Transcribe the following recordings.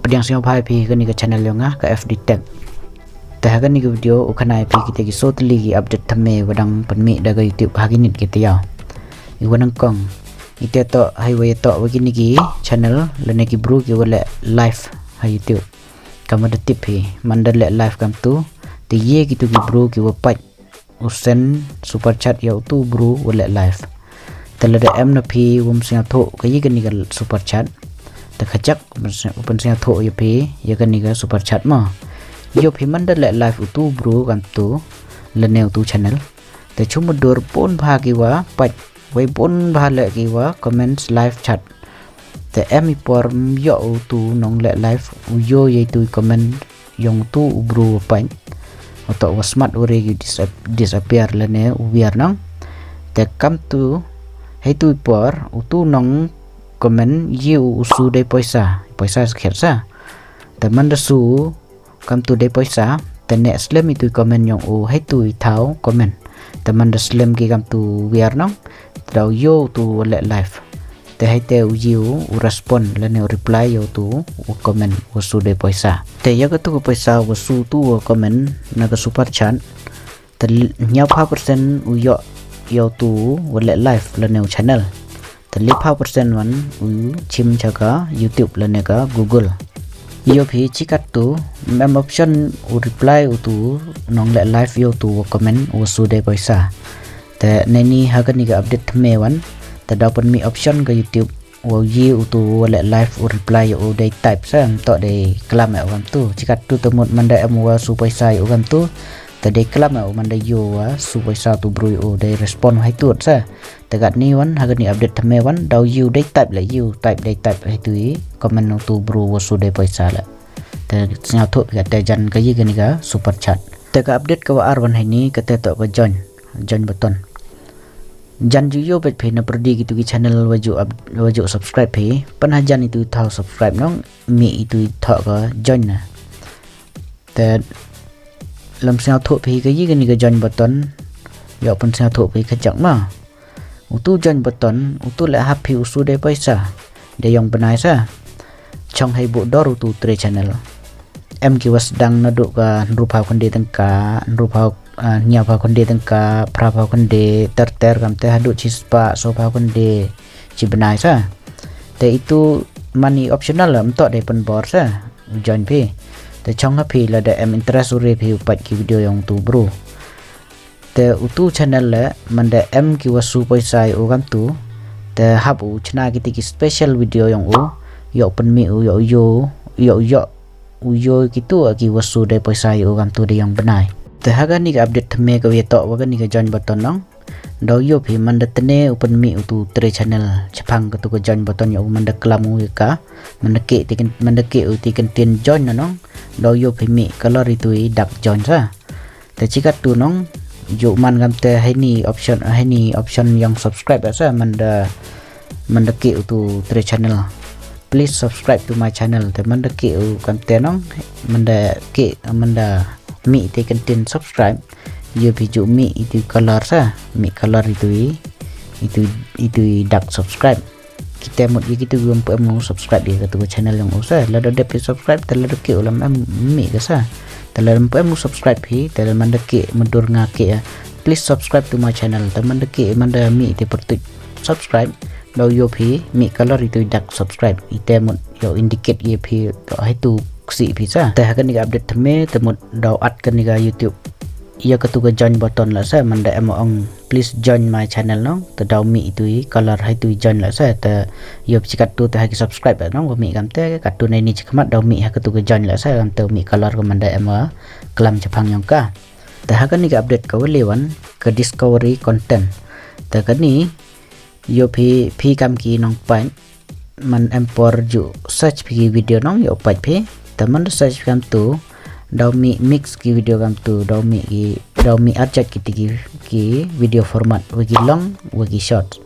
Pediang singo Phi Phi kan ni ke channel yang ke FD Tech. Tah kan ni ke video ukanai Phi kita ki so tylli ki update Thymmai wadang penmi daga YouTube hari ni kita ya. Iwan angkong. Ite to highway to begini ki channel lene ki bro ki wala live ha YouTube. Kamu ada tip Phi mandal le live kam tu. Ti ye gitu ki bro ki wapat usen super chat ya tu bro wala live. Talada em na Phi wum singa tho ka ye kan ni ka super chat. Kajak open siang tho yo Phi ya kan ni ga super chat ma yo Phi mandal live utu bro kan tu leneu tu channel te chuma dor pon bha ki wa pat wei pon bha le ki wa comments live chat te em por yo tu nong le live yo ye tu comment yong tu bro pat atau wa smart ore ki disappear leneu biar nang te kam tu hai tu por utu nong comment you usu de poisa sekian sa teman desu kam tu de poisa te next lem itu comment yang hai tu thau comment teman deslem ki kam tu biar nong tau yo tu let live te hai te you respond le ne reply yo tu comment usu de poisa te ya ka tu poisa usu tu comment na ka super chat te nya 5% yo tu let live le ne channel Tali 5% wan chim jaga YouTube lanega Google. Yo Phi chikat tu mem option reply tu nong le live yo tu comment usu de poisa. Te neni hagan ni ga update Thymmai wan te dapat mi option ke YouTube wo yi tu le live reply yo de type sam to de klam wan tu chikat tu temut manda em wa su poisa yo kan tu te de klam manda yo wa su poisa tu bro yo de respond hai tu sa tegat ni wan hagan ni update Thymmai wan dau you de type la you type hai tu comment tu bro wo su de poisa la te snya tho ga te jan ka yi gani ga super chat te ka update ka war wan hai ni ka te to ka join button jan ju yo bet Phi na perdi gitu ki channel waju subscribe Phi pan hajan itu thau subscribe nong mi itu tho ka join na te lam snya tho Phi ka yi gani ga join button yo pan snya tho Phi ka jak ma utu join button utu la happy usu de poisa de yang benai sa chong hai bu dor utu tre channel em ki was dang na du ka rupa konde tangka rupa nya pa konde tangka pra pa konde ter kam te hadu chispa so pa konde chi benai sa te itu money optional am to de pen bor sa join Phi te chong happy la de em interest ure Phi upat ki video yang tu bro te utu channel le manda em ki wasu poisa o kam tu te habu chna ki ti special video yang yo pen mi yo gitu ki wasu de poisa o kam tu de yang benai te haga ni update Thymmai ka we to wa ni ka join button nong do yo Phi manda tene open mi utu tre channel chapang ka tu ka join button yo manda klamu ka manda ke uti kan tin join nong do yo Phi mi color itu dak join sa te chikat tu nong yo man kam te hai ni option yang subscribe asa manda ke tu tre channel please subscribe to my channel te manda ke kam te nong manda mi te content subscribe yo Phi ju mi itu color sa mi color itu dak subscribe kita mod gitu gum mu subscribe dia ke channel yang usa la do de subscribe te la do ke ulam mi ke sa telam mu subscribe Phi telam manda ke mundur ngake ya please subscribe to my channel teman deke manda mi te pertu subscribe do yo Phi mi color itu dak subscribe ite mun yo indicate ye Phi to hai tu si Phi sa te hakan ni update Thymmai temut do at kan ni ga YouTube ia ketu ga join button la sa manda em ong please join my channel no te do mi itu color hai tu join la sa te yo chikat tu te hai subscribe no mi kam te kat tu nei ni chikmat do mi ha ketu ga join la sa kam te mi color ko manda em klam chapang yang ka te hakan ni ga update ka lewan ke discovery content te kan ni yo Phi kam ki nong pan man empor ju search Phi video nong yo pat Phi te man search kam tu do mi mix ki video kam tu do mi adjust ki video format wagi long wagi short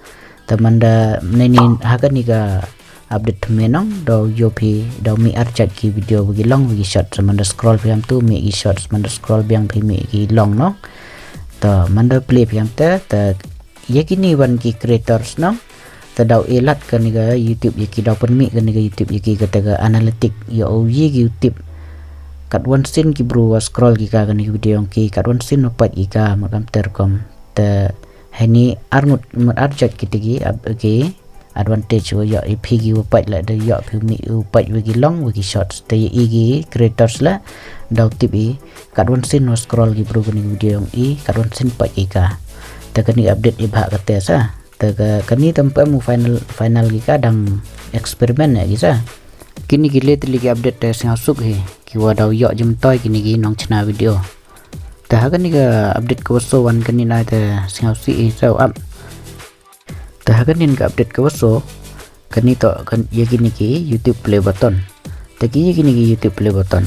tamanda neni hakan ni ga update Thymmai nong do yo Phi do mi adjust ki video wagi long wagi short tamanda scroll kam tu mi ki short tamanda scroll biang Phi mi ki long no ta manda play kam ta yakini wan ki creators no tadau elat kan ni ga YouTube yaki dau permi kan ni ga YouTube yaki kata ga analitik ya uji YouTube kat one sin ki bro scroll ki ka kan ni video ki kat one sin opat ki ka makam terkom te hani arngut arjat kitigi okay advantage wa ya ip gi opat la de ya permi opat bagi long bagi shorts te igi creators la dau tip i kat one sin scroll ki bro kan ni video i kat one sin pat ki ka te kan ni update i bhag kate sa kani tempat mu final kita dang eksperimen ya gisa kini gile tili ki update tes yang suk he ki wadau yok jem toy kini gi nong chana video ta kani ga update ko so wan kani na te sing si so up ta kani ga update ko so kani to kan ye kini ki YouTube play button ta ki kini ki YouTube play button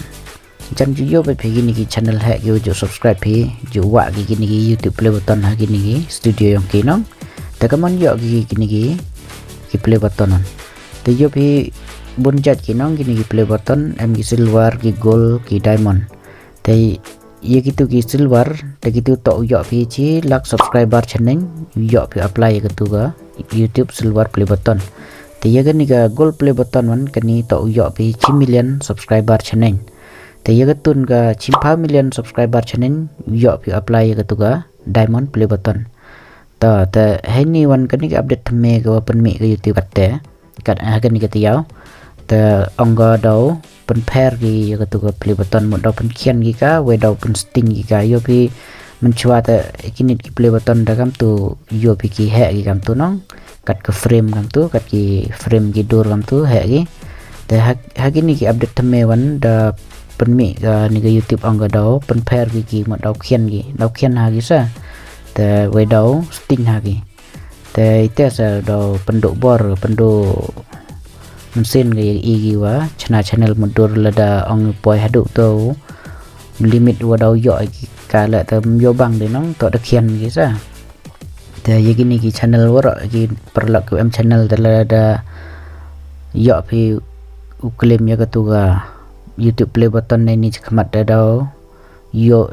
chan ju yo pe kini ki channel ha yo jo subscribe phi ju wa ki kini ki YouTube play button ha kini ki studio yang ki nong takaman yo gi ki play button on te yo phi bunjat ki nong gini ki play button em ki silver ki gold ki diamond te ye gitu ki silver te gitu to yo phi chi lak subscriber channel yo phi apply ke tu ga YouTube silver play button te ye gani ga gold play button on kani to yo phi chi million subscriber channel te ye ga tun ga chi 5 million subscriber channel yo phi apply ke tu ga diamond play button ta hani wan kan ni update thame ga pen mi ga YouTube katte kat kan ni katiau ta ongga dau pen pair gi ga tu ga play button mo dau pen khian gi ka we dau pen sting gi ka yo pi menchua ta kini ki play button da kam tu yo pi ki he gi kam tu nong kat ke frame kam tu kat ki frame gi dor kam tu he gi ta kini ki update thame wan da pen mi ga ni ga YouTube ongga dau pen pair gi mo dau khian ha gi sa te we dau sting hagi te ite sa do penduk bor pendu mesin ge igi wa channel mundur lada ong poi hadu to limit wa dau yo ka la te yo bang de nong to da khian gi sa te ye gini ki channel wor gi perlak ku em channel de lada yo phi uklem ya ka tu ga YouTube play button ni khmat da dau yo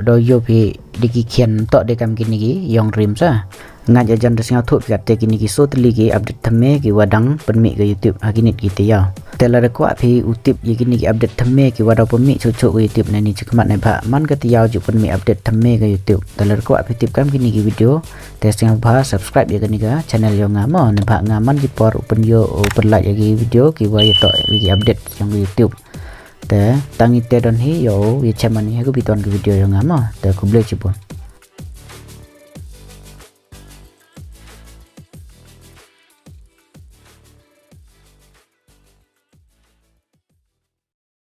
phi diki khian to de kam kini gi yong rim sa ngaj ajan resing thop kat te kini gi so tli gi update thame gi wadang penmi ga YouTube haginit gi te ya tela de kwa phi utip ye kini gi update thame gi wadau penmi chu ga YouTube na ni chikmat na ba man ka te ya ju penmi update thame ga YouTube tela de kwa phi tip kam kini gi video te sing ba subscribe ye kini ga channel yo nga mo na ba nga man gi por open yo open like gi video gi wa to gi update yang YouTube te tangi te don hi yo ye chaman hi ko biton ke video yang ama te ko ble chipon